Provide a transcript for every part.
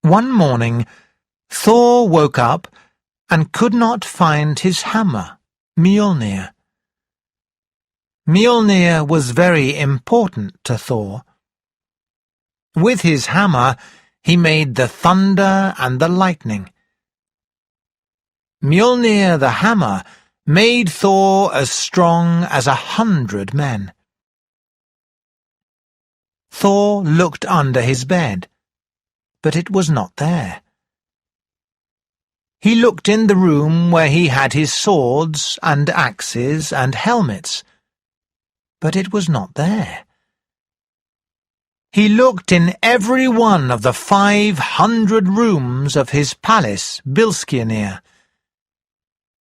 One morning, Thor woke up and could not find his hammer, Mjolnir. Mjolnir was very important to Thor. With his hammer, he made the thunder and the lightning. Mjolnir the hammer made Thor as strong as 100 men. Thor looked under his bed, but it was not there. He looked in the room where he had his swords and axes and helmets, but it was not there. He looked in every one of the 500 rooms of his palace, Bilskirnir,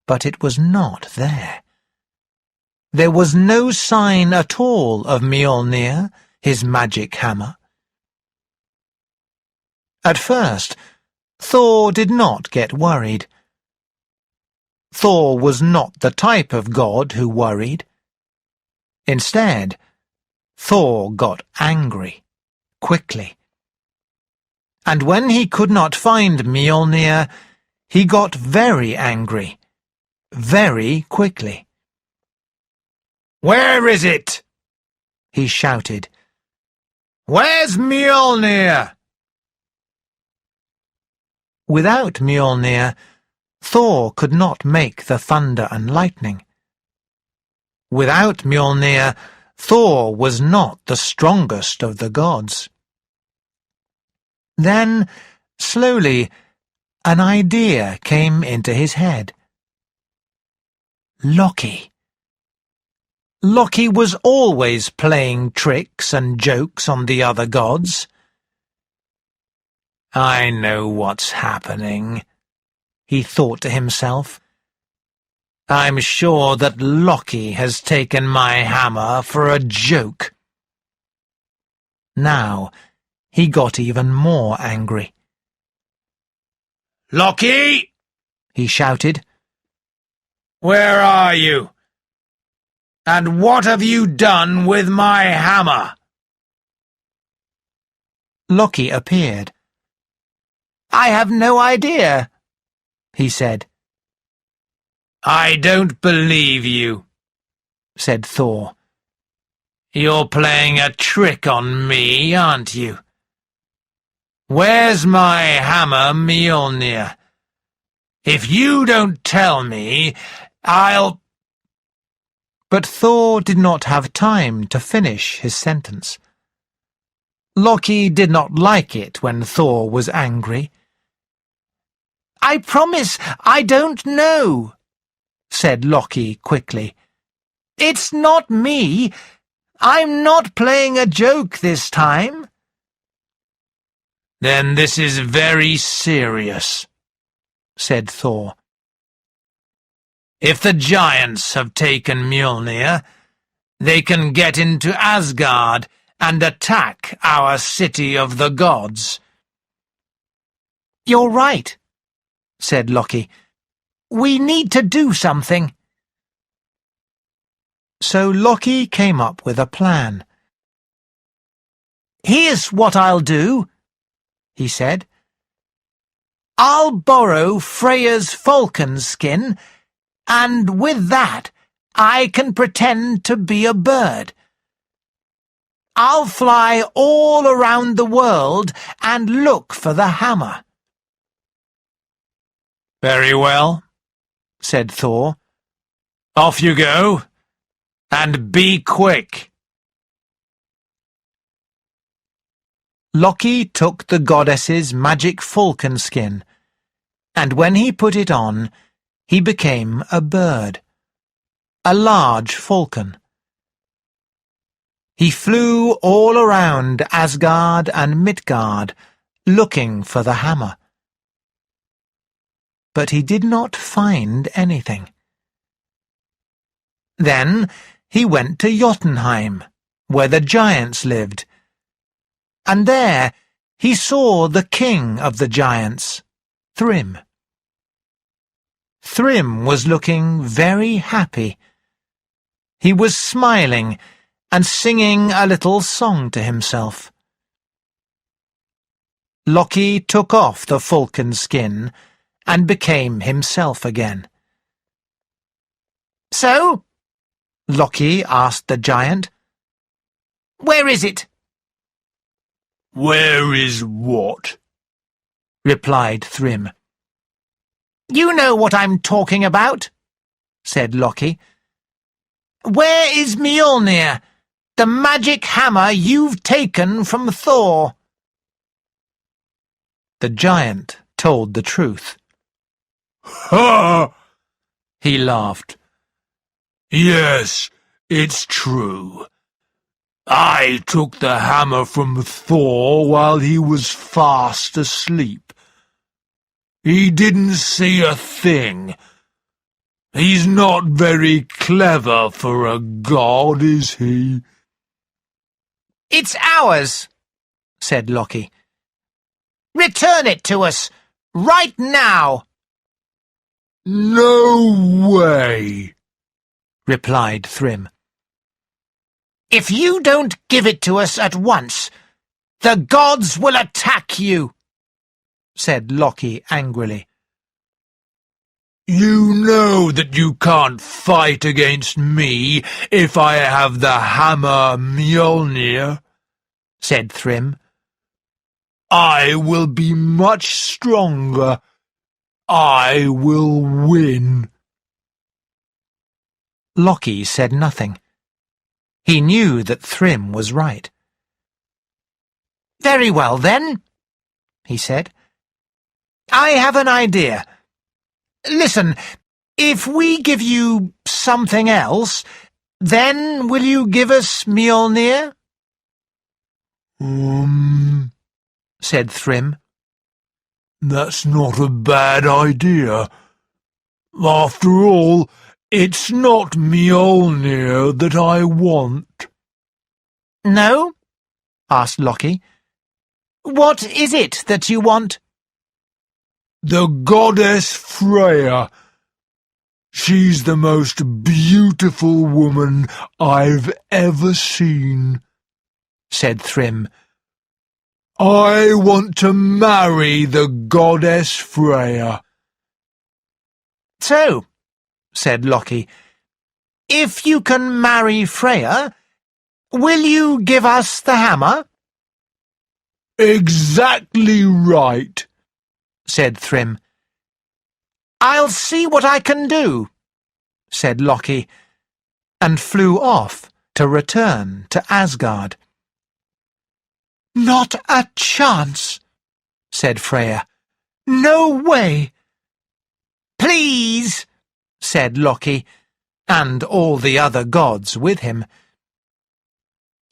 but it was not there. There was no sign at all of Mjolnir, his magic hammer. At first, Thor did not get worried. Thor was not the type of god who worried. Instead, Thor got angry, quickly. And when he could not find Mjolnir, he got very angry, very quickly. "Where is it?" he shouted. "Where's Mjolnir?" Without Mjolnir, Thor could not make the thunder and lightning. Without Mjolnir, Thor was not the strongest of the gods. Then, slowly, an idea came into his head. Loki. Loki was always playing tricks and jokes on the other gods. "I know what's happening," he thought to himself. "I'm sure that Loki has taken my hammer for a joke." Now he got even more angry. "Loki!" he shouted. "Where are you? And what have you done with my hammer?" Loki appeared. "I have no idea," he said. "I don't believe you," said Thor. "You're playing a trick on me, aren't you? Where's my hammer, Mjolnir? If you don't tell me, I'll—" But Thor did not have time to finish his sentence. Loki did not like it when Thor was angry. "I promise I don't know," said Loki quickly. "It's not me. I'm not playing a joke this time." "Then this is very serious," said Thor. "If the giants have taken Mjolnir, they can get into Asgard and attack our city of the gods." "You're right," said Loki. "We need to do something." So Loki came up with a plan. "Here's what I'll do," he said. "I'll borrow Freya's falcon skin, and with that I can pretend to be a bird. I'll fly all around the world and look for the hammer." "Very well," said Thor. "Off you go, and be quick." Loki took the goddess's magic falcon skin, and when he put it on, he became a bird, a large falcon. He flew all around Asgard and Midgard, looking for the hammer. But he did not find anything. Then he went to Jotunheim, where the giants lived, and there he saw the king of the giants, Thrym. Thrym was looking very happy. He was smiling and singing a little song to himself. Loki took off the falcon skin and became himself again. "So?" Loki asked the giant. "Where is it?" "Where is what?" replied Thrym. "You know what I'm talking about," said Loki. "Where is Mjolnir, the magic hammer you've taken from Thor?" The giant told the truth. "Ha!" He laughed. "Yes, it's true. I took the hammer from Thor while he was fast asleep. He didn't see a thing. He's not very clever for a god, is he?" "It's ours," said Loki. "Return it to us, right now." "No way," replied Thrym. "If you don't give it to us at once, the gods will attack you," said Loki angrily. "You know that you can't fight against me if I have the hammer Mjolnir," said Thrym. "I will be much stronger. I will win." Loki said nothing. He knew that Thrym was right. "Very well, then," he said. "I have an idea. Listen, if we give you something else, then will you give us Mjolnir?" Said Thrym. "That's not a bad idea. After all, it's not Mjolnir that I want." "No?" asked Loki. "What is it that you want?" "The goddess Freya. She's the most beautiful woman I've ever seen," said Thrym. "I want to marry the goddess Freya." "So," said Loki, "if you can marry Freya, will you give us the hammer?" "Exactly right," said Thrym. "I'll see what I can do," said Loki, and flew off to return to Asgard. "Not a chance," said Freya. "No way." "Please," said Loki, and all the other gods with him.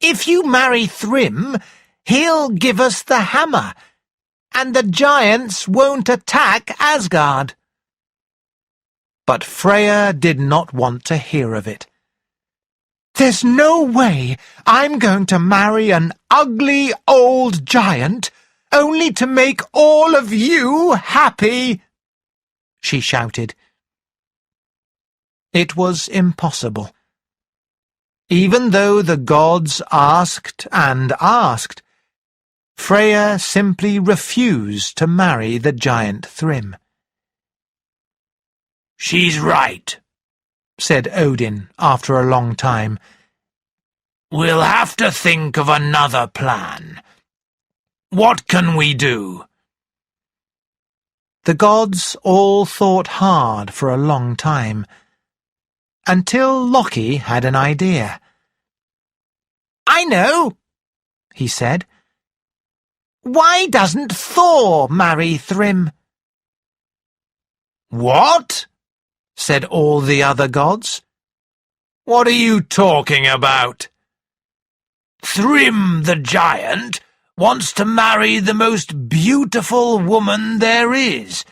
"If you marry Thrym, he'll give us the hammer, and the giants won't attack Asgard." But Freya did not want to hear of it. "There's no way I'm going to marry an ugly old giant only to make all of you happy," she shouted. It was impossible. Even though the gods asked and asked, Freya simply refused to marry the giant Thrym. "She's right," said Odin after a long time. "We'll have to think of another plan. What can we do?" The gods all thought hard for a long time, until Loki had an idea. "I know," he said. "Why doesn't Thor marry Thrym?" "What?" said all the other gods. "What are you talking about? Thrym the giant wants to marry the most beautiful woman there is,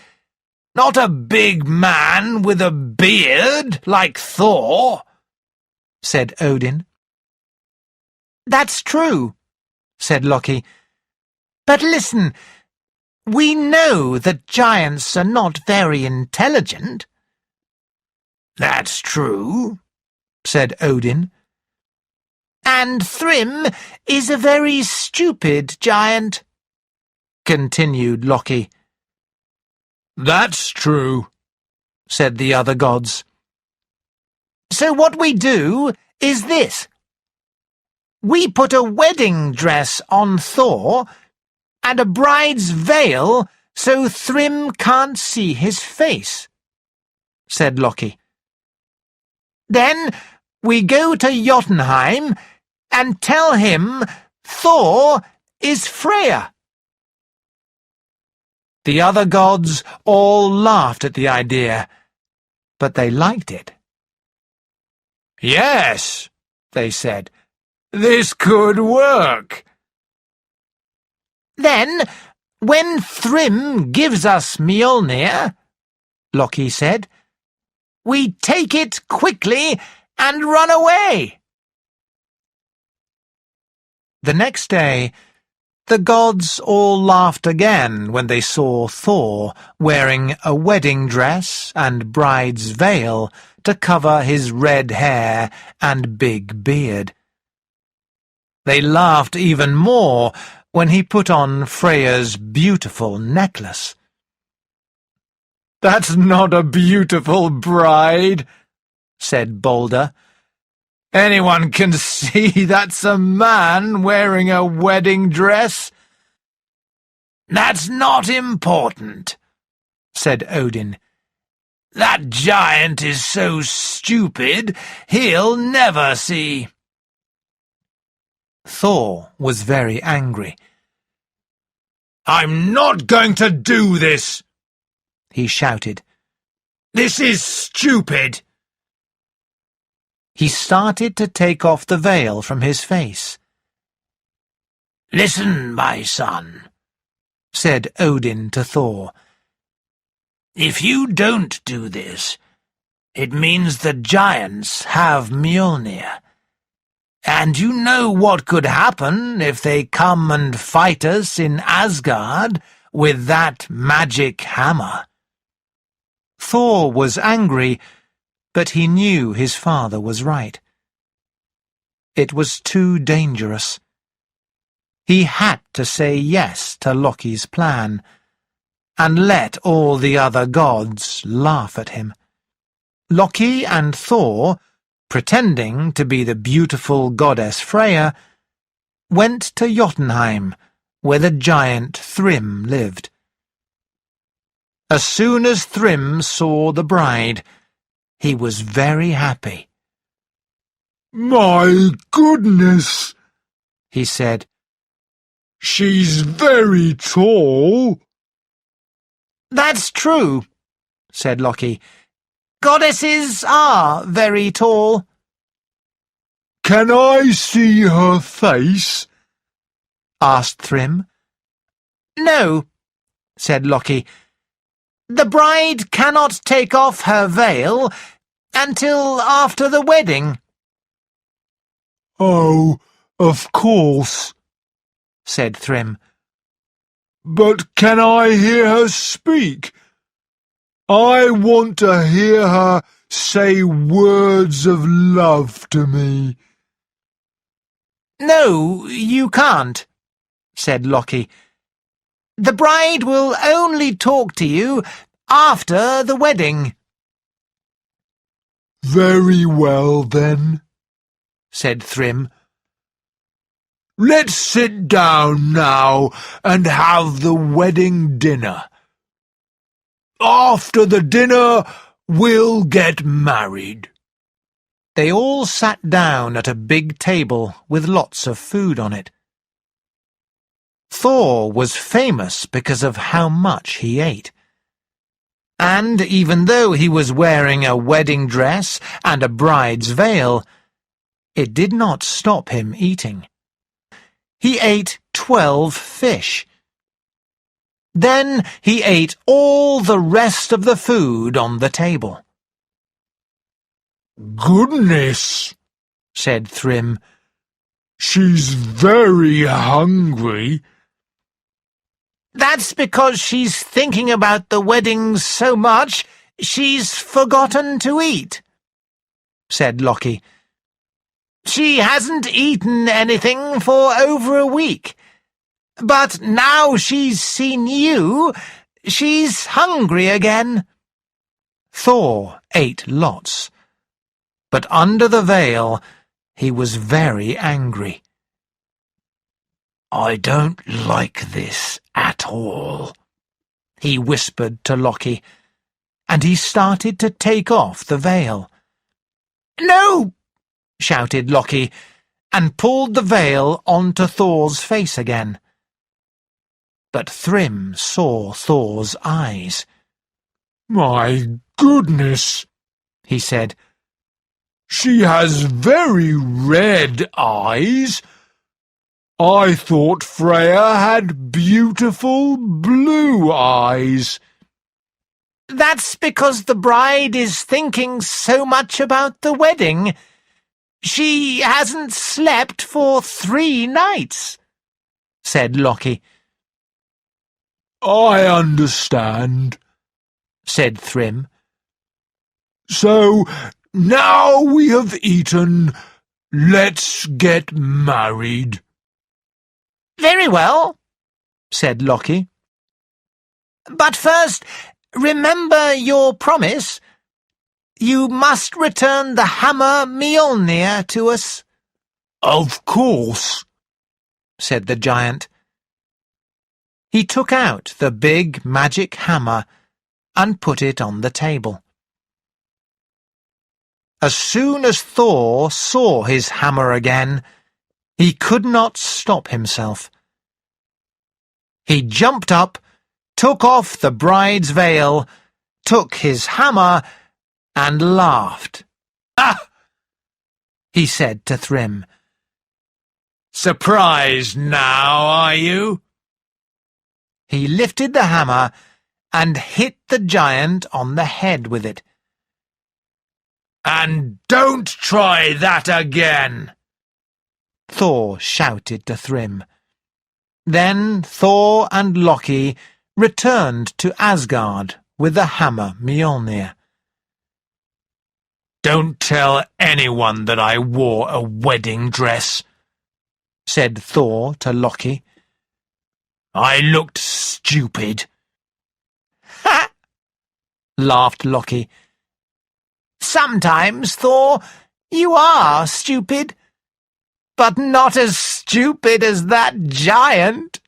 not a big man with a beard like Thor," said Odin. "That's true," said Loki. "But listen, we know that giants are not very intelligent." "That's true," said Odin. "And Thrym is a very stupid giant," continued Loki. "That's true," said the other gods. "So what we do is this. We put a wedding dress on Thor and a bride's veil so Thrym can't see his face," said Loki. "Then we go to Jotunheim and tell him Thor is Freya." The other gods all laughed at the idea, but they liked it. "Yes," they said, "this could work." "Then, when Thrym gives us Mjolnir," Loki said, "we take it quickly and run away." The next day, the gods all laughed again when they saw Thor wearing a wedding dress and bride's veil to cover his red hair and big beard. They laughed even more when he put on Freya's beautiful necklace. "That's not a beautiful bride," said Balder. "Anyone can see that's a man wearing a wedding dress." "That's not important," said Odin. "That giant is so stupid, he'll never see." Thor was very angry. "I'm not going to do this," he shouted. "This is stupid." He started to take off the veil from his face. "Listen, my son," said Odin to Thor. "If you don't do this, it means the giants have Mjolnir. And you know what could happen if they come and fight us in Asgard with that magic hammer." Thor was angry, but he knew his father was right. It was too dangerous. He had to say yes to Loki's plan, and let all the other gods laugh at him. Loki and Thor, pretending to be the beautiful goddess Freya, went to Jotunheim, where the giant Thrym lived. As soon as Thrym saw the bride, he was very happy. "My goodness," he said. "She's very tall." "That's true," said Loki. "Goddesses are very tall." "Can I see her face?" asked Thrym. "No," said Loki. "The bride cannot take off her veil until after the wedding." "Oh, of course," said Thrym. "But can I hear her speak? I want to hear her say words of love to me." "No, you can't," said Loki. "The bride will only talk to you after the wedding." "Very well, then," said Thrym. "Let's sit down now and have the wedding dinner. After the dinner, we'll get married." They all sat down at a big table with lots of food on it. Thor was famous because of how much he ate. And even though he was wearing a wedding dress and a bride's veil, it did not stop him eating. He ate 12 fish. Then he ate all the rest of the food on the table. "Goodness," said Thrym. "She's very hungry." "That's because she's thinking about the wedding so much she's forgotten to eat," said Loki. "She hasn't eaten anything for over a week. But now she's seen you, she's hungry again. Thor ate lots, but under the veil he was very angry. "I don't like this at all," he whispered to Loki, and he started to take off the veil. "No!" shouted Loki, and pulled the veil onto Thor's face again. But Thrym saw Thor's eyes. "My goodness," he said. "She has very red eyes. I thought Freya had beautiful blue eyes." "That's because the bride is thinking so much about the wedding. She hasn't slept for 3 nights," said Loki. "I understand," said Thrym. "So now we have eaten, let's get married." "Very well," said Loki. "But first, remember your promise. You must return the hammer Mjolnir to us." "Of course," said the giant. He took out the big magic hammer and put it on the table. As soon as Thor saw his hammer again, he could not stop himself. He jumped up, took off the bride's veil, took his hammer, and laughed. "Ah!" he said to Thrym. "Surprised now, are you?" He lifted the hammer and hit the giant on the head with it. "And don't try that again," Thor shouted to Thrym. Then Thor and Loki returned to Asgard with the hammer Mjolnir. "Don't tell anyone that I wore a wedding dress," said Thor to Loki. "I looked stupid." "Ha!" laughed Loki. "Sometimes, Thor, you are stupid, but not as stupid as that giant."